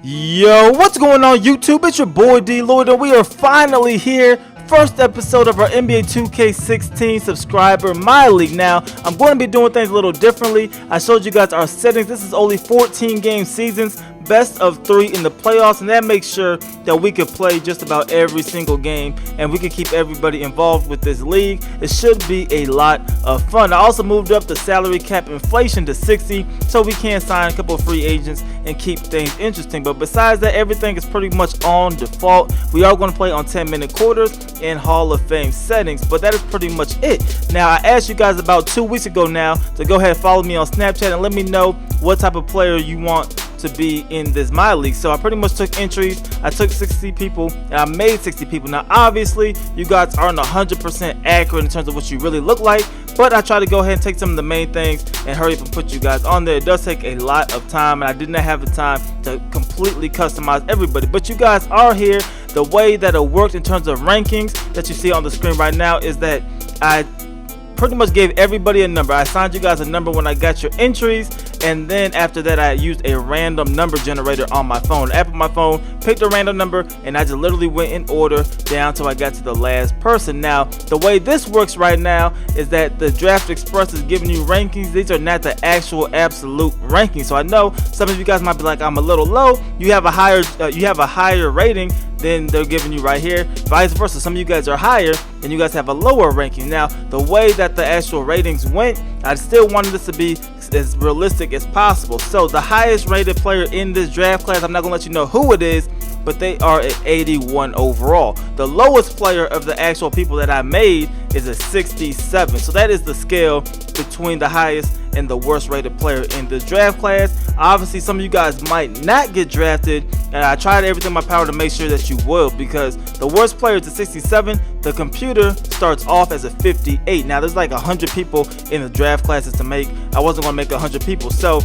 Yo, what's going on YouTube? It's your boy DLloyd and we are finally here. First episode of our NBA 2K16 subscriber MyLEAGUE. Now, I'm going to be doing things a little differently. I showed you guys our settings. This is only 14 game seasons, best of 3 in the playoffs, and that makes sure that we could play just about every single game and we can keep everybody involved with this league. It should be a lot of fun. I also moved up the salary cap inflation to 60 so we can sign a couple of free agents and keep things interesting. But besides that, everything is pretty much on default. We are going to play on 10-minute quarters in Hall of Fame settings, but that is pretty much it. Now, I asked you guys about 2 weeks ago now to go ahead and follow me on Snapchat and let me know what type of player you want to be in this MyLEAGUE. So I pretty much took entries. I took 60 people and I made 60 people. Now obviously you guys aren't 100% accurate in terms of what you really look like, but I try to go ahead and take some of the main things and hurry up and put you guys on there. It does take a lot of time and I did not have the time to completely customize everybody, but you guys are here. The way that it worked in terms of rankings that you see on the screen right now is that I pretty much gave everybody a number. I assigned you guys a number when I got your entries, and then after that I used a random number generator on my phone. The app on my phone picked a random number and I just literally went in order down till I got to the last person. Now the way this works right now is that the Draft Express is giving you rankings. These are not the actual absolute rankings. So I know some of you guys might be like, I'm a little low. You have a higher rating than they're giving you right here. Vice versa, some of you guys are higher and you guys have a lower ranking. Now the way that the actual ratings went, I still wanted this to be as realistic as possible. So the highest rated player in this draft class, I'm not gonna let you know who it is, but they are at 81 overall. The lowest player of the actual people that I made is a 67. So that is the scale between the highest and the worst rated player in this draft class. Obviously some of you guys might not get drafted, and I tried everything in my power to make sure that you will, because the worst player is a 67. The computer starts off as a 58. Now there's like 100 people in the draft classes to make. I wasn't gonna make 100 people, so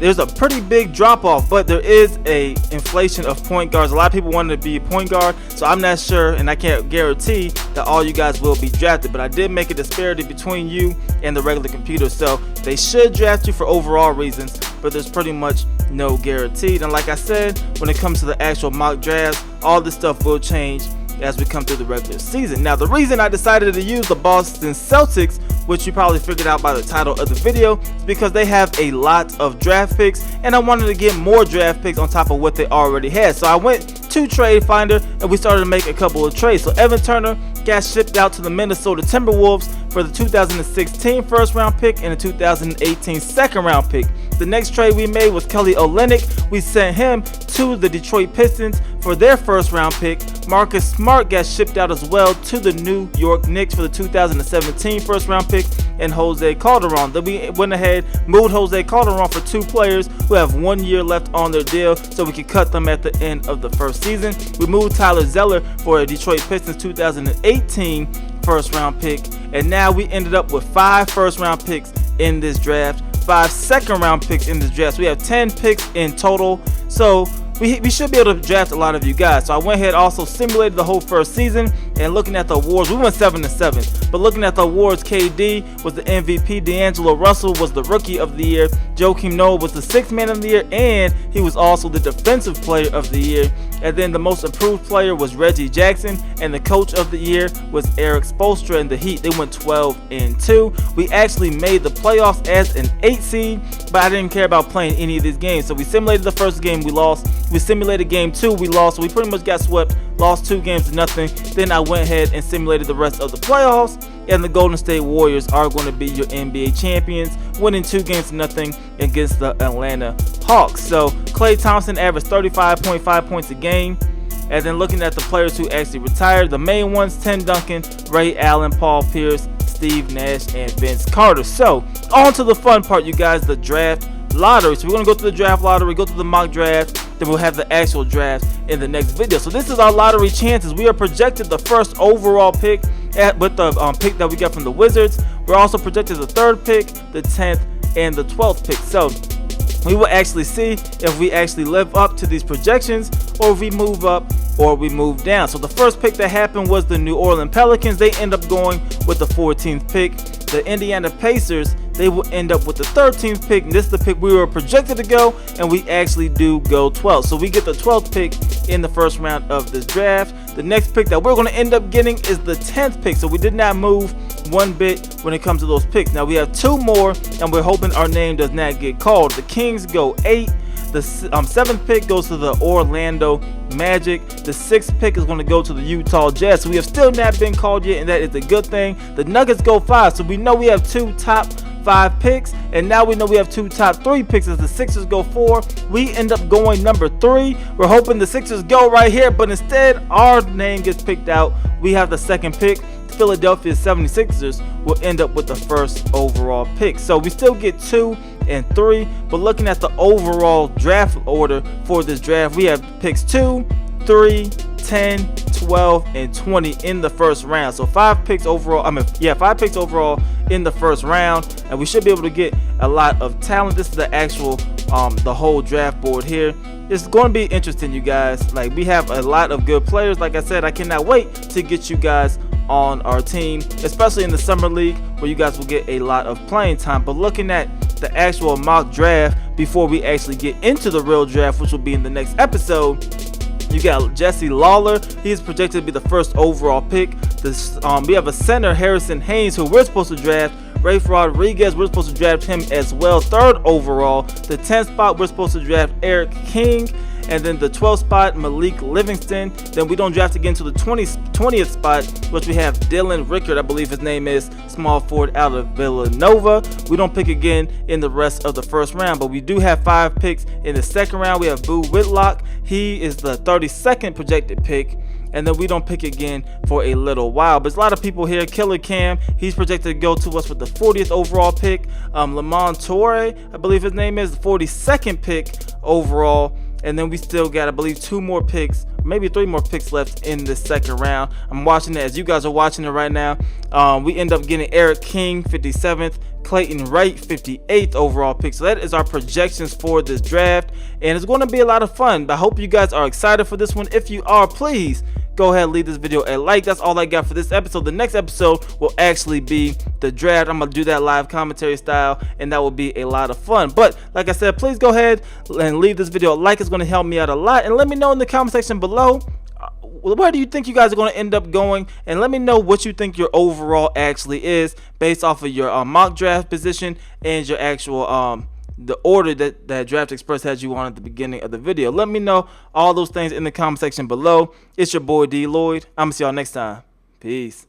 there's a pretty big drop off, but there is a inflation of point guards. A lot of people wanted to be a point guard, so I'm not sure and I can't guarantee that all you guys will be drafted, but I did make a disparity between you and the regular computer, so they should draft you for overall reasons, but there's pretty much no guaranteed. And like I said, when it comes to the actual mock drafts, all this stuff will change as we come through the regular season. Now the reason I decided to use the Boston Celtics, which you probably figured out by the title of the video, is because they have a lot of draft picks and I wanted to get more draft picks on top of what they already had. So I went to Trade Finder and we started to make a couple of trades. So Evan Turner got shipped out to the Minnesota Timberwolves for the 2016 first round pick and the 2018 second round pick. The next trade we made was Kelly Olynyk. We sent him to the Detroit Pistons for their first round pick. Marcus Smart got shipped out as well to the New York Knicks for the 2017 first round pick, and Jose Calderon. Then we went ahead, moved Jose Calderon for 2 players who have 1 year left on their deal so we could cut them at the end of the first season. We moved Tyler Zeller for a Detroit Pistons 2018 first round pick, and now we ended up with 5 first round picks in this draft, 5 second round picks in this draft. So we have 10 picks in total, so we should be able to draft a lot of you guys. So I went ahead, also simulated the whole first season, and looking at the awards, we went 7-7. But looking at the awards, KD was the MVP, D'Angelo Russell was the Rookie of the Year, Joakim Noah was the 6th Man of the Year, and he was also the Defensive Player of the Year. And then the Most Improved Player was Reggie Jackson, and the Coach of the Year was Eric Spoelstra in the Heat. They went 12-2. We actually made the playoffs as an 8 seed, but I didn't care about playing any of these games. So we simulated the first game, we lost. We simulated game 2, we lost. So we pretty much got swept, lost 2 games to nothing. Then I went ahead and simulated the rest of the playoffs, and the Golden State Warriors are going to be your NBA champions, winning 2 games to nothing against the Atlanta Hawks. So Klay Thompson averaged 35.5 points a game. And then looking at the players who actually retired, the main ones: Tim Duncan, Ray Allen, Paul Pierce, Steve Nash, and Vince Carter. So on to the fun part, you guys, the draft lottery. So we're going to go through the draft lottery, go through the mock draft, then we'll have the actual draft in the next video. So this is our lottery chances. We are projected the first overall pick with the pick that we got from the Wizards. We're also projected the 3rd pick, the 10th, and the 12th pick. So we will actually see if we actually live up to these projections, or if we move up or we move down. So the first pick that happened was the New Orleans Pelicans. They end up going with the 14th pick. the Indiana Pacers, they will end up with the 13th pick. And this is the pick we were projected to go, and we actually do go 12th. So we get the 12th pick in the first round of this draft. The next pick that we're going to end up getting is the 10th pick. So we did not move one bit when it comes to those picks. Now we have 2 more, and we're hoping our name does not get called. The Kings go 8. The 7th pick goes to the Orlando Magic. The 6th pick is going to go to the Utah Jazz. So we have still not been called yet, and that is a good thing. The Nuggets go 5. So we know we have 2 top 5 picks, and now we know we have 2 top 3 picks as the Sixers go 4. We end up going number 3. We're hoping the Sixers go right here, but instead our name gets picked out. We have the 2nd pick. Philadelphia 76ers will end up with the 1st overall pick. So we still get 2 and 3, but looking at the overall draft order for this draft, we have picks 2, 3, 10, 12, and 20 in the first round. So 5 picks overall. 5 picks overall in the first round, and we should be able to get a lot of talent. This is the actual the whole draft board here. It's going to be interesting, you guys. Like, we have a lot of good players. Like I said, I cannot wait to get you guys on our team, especially in the summer league, where you guys will get a lot of playing time. But looking at the actual mock draft before we actually get into the real draft, which will be in the next episode, you got Jesse Lawler. He is projected to be the 1st overall pick. We have a center, Harrison Haynes, who we're supposed to draft. Rafe Rodriguez, we're supposed to draft him as well, 3rd overall. The 10th spot, we're supposed to draft Eric King. And then the 12th spot, Malik Livingston. Then we don't draft again to the 20th spot, which we have Dylan Rickard, I believe his name is, small forward out of Villanova. We don't pick again in the rest of the first round, but we do have 5 picks in the second round. We have Boo Whitlock. He is the 32nd projected pick. And then we don't pick again for a little while. But there's a lot of people here. Killer Cam, he's projected to go to us with the 40th overall pick. Lamont Torre, I believe his name is, the 42nd pick overall. And then we still got, I believe, 2 more picks, maybe 3 more picks left in the second round. I'm watching it as you guys are watching it right now. We end up getting Eric King, 57th, Clayton Wright, 58th overall pick. So that is our projections for this draft, and it's going to be a lot of fun. But I hope you guys are excited for this one. If you are, please go ahead and leave this video a like. That's all I got for this episode. The next episode will actually be the draft. I'm gonna do that live commentary style, and that will be a lot of fun. But like I said, please go ahead and leave this video a like. It's going to help me out a lot, and let me know in the comment section below, where do you think you guys are going to end up going, and let me know what you think your overall actually is based off of your mock draft position and your actual the order that Draft Express has you on at the beginning of the video. Let me know all those things in the comment section below. It's your boy D Lloyd. I'm gonna see y'all next time. Peace.